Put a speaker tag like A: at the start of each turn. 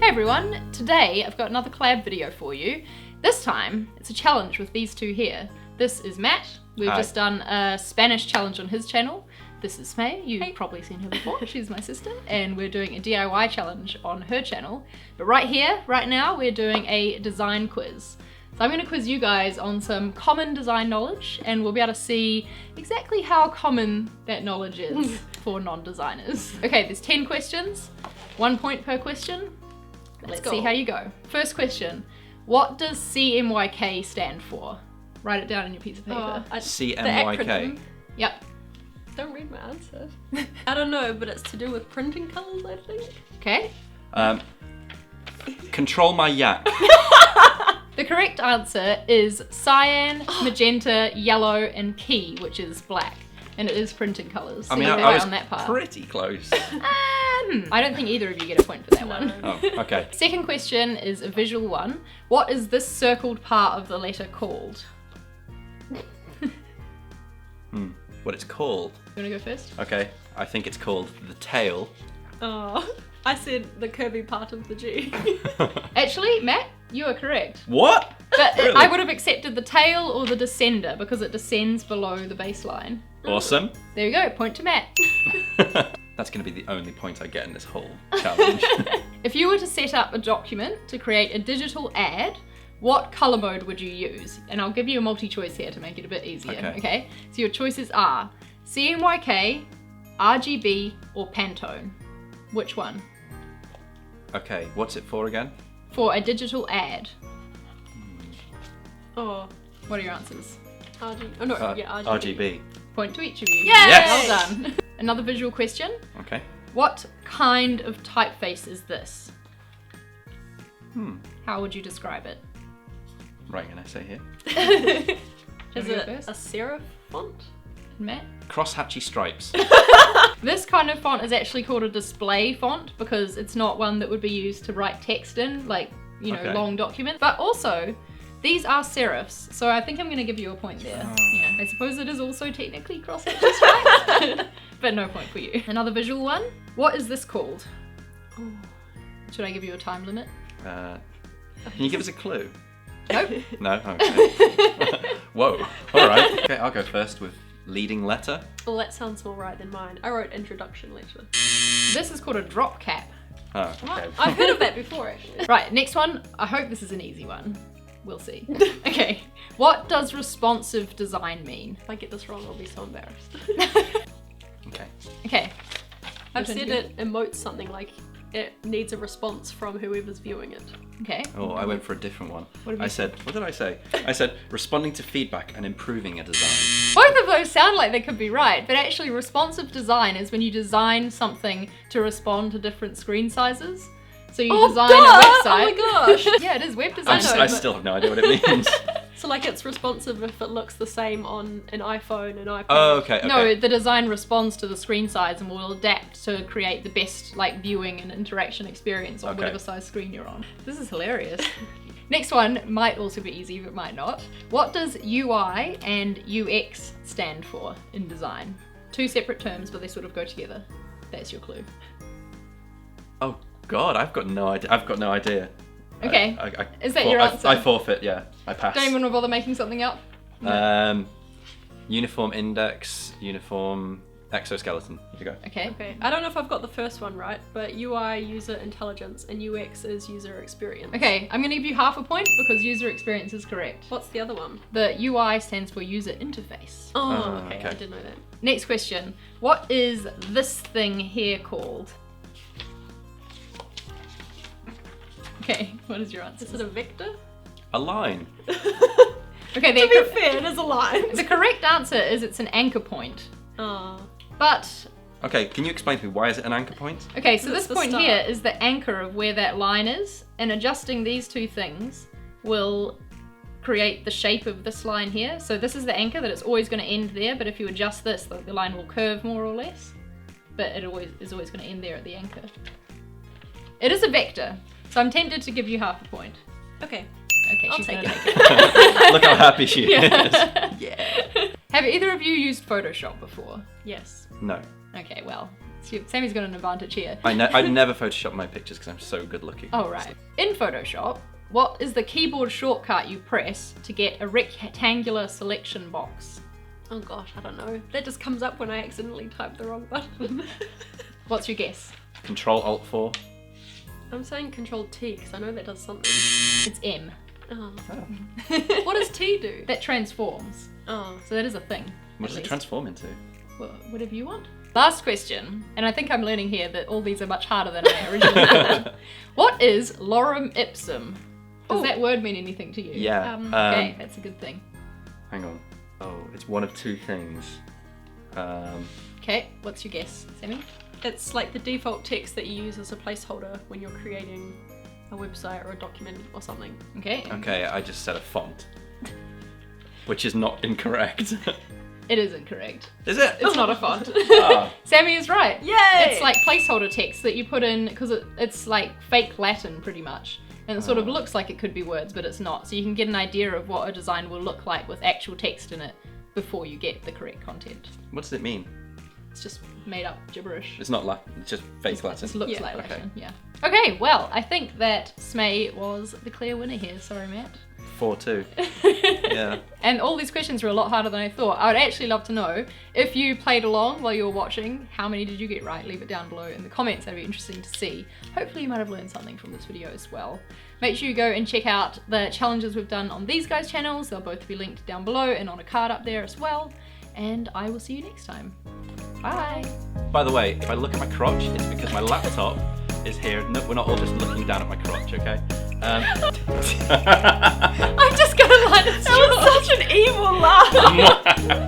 A: Hey everyone, today I've got another collab video for you. This time, it's a challenge with these two here. This is Matt. We've just done a Spanish challenge on his channel. This is Smay. You've probably seen her before. She's my sister. And we're doing a DIY challenge on her channel. But right here, right now, we're doing a design quiz. So I'm going to quiz you guys on some common design knowledge, and we'll be able to see exactly how common that knowledge is for non-designers. Okay, there's 10 questions, 1 point per question. Let's see how you go. First question, what does CMYK stand for? Write it down on your piece of paper.
B: CMYK?
A: Yep.
C: Don't read my answer. I don't know, but it's to do with printing colours, I think.
A: Okay.
B: Control my yak.
A: The correct answer is cyan, magenta, yellow, and key, which is black. And it is printing colours. So
B: I mean,
A: you're
B: I
A: right
B: was
A: on that part.
B: pretty close.
A: I don't think either of you get a point for that one.
B: Oh, okay.
A: Second question is a visual one. What is this circled part of the letter called?
B: What it's called?
A: You want to go first?
B: Okay, I think it's called the tail.
C: Oh, I said the curvy part of the G.
A: Actually, Matt, you are correct.
B: What?
A: But
B: Really?
A: I would have accepted the tail or the descender because it descends below the baseline.
B: Awesome.
A: There you go, point to Matt.
B: That's going to be the only point I get in this whole challenge.
A: If you were to set up a document to create a digital ad, what colour mode would you use? And I'll give you a multi-choice here to make it a bit easier, okay? So your choices are CMYK, RGB, or Pantone. Which one?
B: Okay, what's it for again?
A: For a digital ad.
C: Oh,
A: What are your answers?
C: RGB. Oh no, yeah, RGB.
B: RGB.
A: Point to each of you.
C: Yay!
B: Yes!
A: Well done. Another visual question.
B: Okay.
A: What kind of typeface is this? How would you describe it?
B: Writing an essay here.
C: Is
A: Wanna go
C: it
A: first?
C: a serif font?
A: Matt?
B: Crosshatchy stripes.
A: This kind of font is actually called a display font because it's not one that would be used to write text in, like, you know, long documents. But also, these are serifs, so I think I'm going to give you a point there. Yeah, I suppose it is also technically crosshatchy stripes, but no point for you. Another visual one. What is this called?
C: Oh.
A: Should I give you a time limit?
B: Can you give us a clue?
A: Nope.
B: No? Okay. Whoa. Alright. Okay, I'll go first with leading letter.
C: Well, that sounds more right than mine. I wrote introduction letter.
A: This is called a drop cap.
B: Oh, okay.
C: I've heard of that before, actually.
A: Right, next one. I hope this is an easy one. We'll see. Okay. What does responsive design mean?
C: If I get this wrong, I'll be so embarrassed.
B: Okay.
A: Okay.
C: I've said it emotes something like it needs a response from whoever's viewing it.
A: Okay.
B: Oh, I went for a different one.
A: What
B: What did I say? I said responding to feedback and improving a design.
A: Both of those sound like they could be right, but actually responsive design is when you design something to respond to different screen sizes. So you design a website.
C: Oh my gosh!
A: Yeah, it is web design.
B: I still have no idea what it means.
C: So like it's responsive if it looks the same on an iPhone and iPad.
B: Oh, okay.
A: No, the design responds to the screen size and will adapt to create the best like viewing and interaction experience on whatever size screen you're on. This is hilarious. Next one might also be easy, but might not. What does UI and UX stand for in design? Two separate terms, but they sort of go together. That's your clue.
B: Oh God, I've got no idea.
A: Okay.
B: I
A: Is that your answer?
B: I forfeit. Yeah, I pass.
A: Don't even want to bother making something up?
B: Uniform index, uniform exoskeleton. Here you go.
A: Okay.
C: Okay, I don't know if I've got the first one right, but UI, user intelligence, and UX is user experience.
A: Okay, I'm going to give you half a point because user experience is correct.
C: What's the other one?
A: The UI stands for user interface.
C: Oh,
B: okay.
C: okay, I did know that.
A: Next question. What is this thing here called? Okay, what is your answer?
C: Is it a vector?
B: A line.
A: Okay,
C: To be fair, it is a line.
A: the correct answer is it's an anchor point.
C: Oh.
A: But,
B: Okay, can you explain to me why is it an anchor point?
A: okay, so
C: It's
A: this
C: the
A: point
C: start.
A: here is the anchor of where that line is, and adjusting these two things will create the shape of this line here. So this is the anchor that it's always going to end there, but if you adjust this, the line will curve more or less. But it is always going to end there at the anchor. It is a vector, so I'm tempted to give you half a point.
C: Okay.
A: Okay,
C: I'll
A: she's
C: take
A: gonna
C: it.
A: take it.
B: Look how happy she is.
A: Yeah. Have either of you used Photoshop before?
C: Yes.
B: No.
A: Okay, well, Sammy's got an advantage here.
B: I never Photoshop my pictures because I'm so good looking.
A: Oh, right. In Photoshop, what is the keyboard shortcut you press to get a rectangular selection box?
C: Oh gosh, I don't know. That just comes up when I accidentally type the wrong button.
A: What's your guess?
B: Control-Alt-4.
C: I'm saying Control T because I know that does something.
A: It's M.
C: Oh.
B: Oh.
C: What does T do?
A: That transforms.
C: Oh.
A: So that is a thing.
B: What does it transform into?
A: Well, whatever you want. Last question, and I think I'm learning here that all these are much harder than I originally thought. What is lorem ipsum? Does that word mean anything to you?
B: Yeah.
A: Okay, that's a good thing.
B: Hang on. Oh, it's one of two things.
A: Okay, what's your guess, Sammy?
C: It's like the default text that you use as a placeholder when you're creating a website or a document or something.
A: Okay.
B: Okay, I just said a font. Which is not incorrect.
A: It is incorrect.
B: Is it?
A: It's not a font.
B: Ah.
A: Sammy is right.
C: Yay!
A: It's like placeholder text that you put in, because it's like fake Latin pretty much. And it sort of looks like it could be words, but it's not. So you can get an idea of what a design will look like with actual text in it before you get the correct content.
B: What does it mean?
A: It's just made up gibberish.
B: It's not Latin, it's just fake Latin.
A: It just looks
C: Yeah.
A: like
B: Okay.
A: Latin, yeah. Okay, well, I think that Smay was the clear winner here. Sorry, Matt.
B: 4-2. Yeah.
A: And all these questions were a lot harder than I thought. I would actually love to know, if you played along while you were watching, how many did you get right? Leave it down below in the comments. That'd be interesting to see. Hopefully you might have learned something from this video as well. Make sure you go and check out the challenges we've done on these guys' channels. They'll both be linked down below and on a card up there as well. And I will see you next time. Bye.
B: By the way, if I look at my crotch, it's because my laptop is here. No, we're not all just looking down at my crotch, okay?
A: I'm just gonna let it.
C: That was such an evil laugh!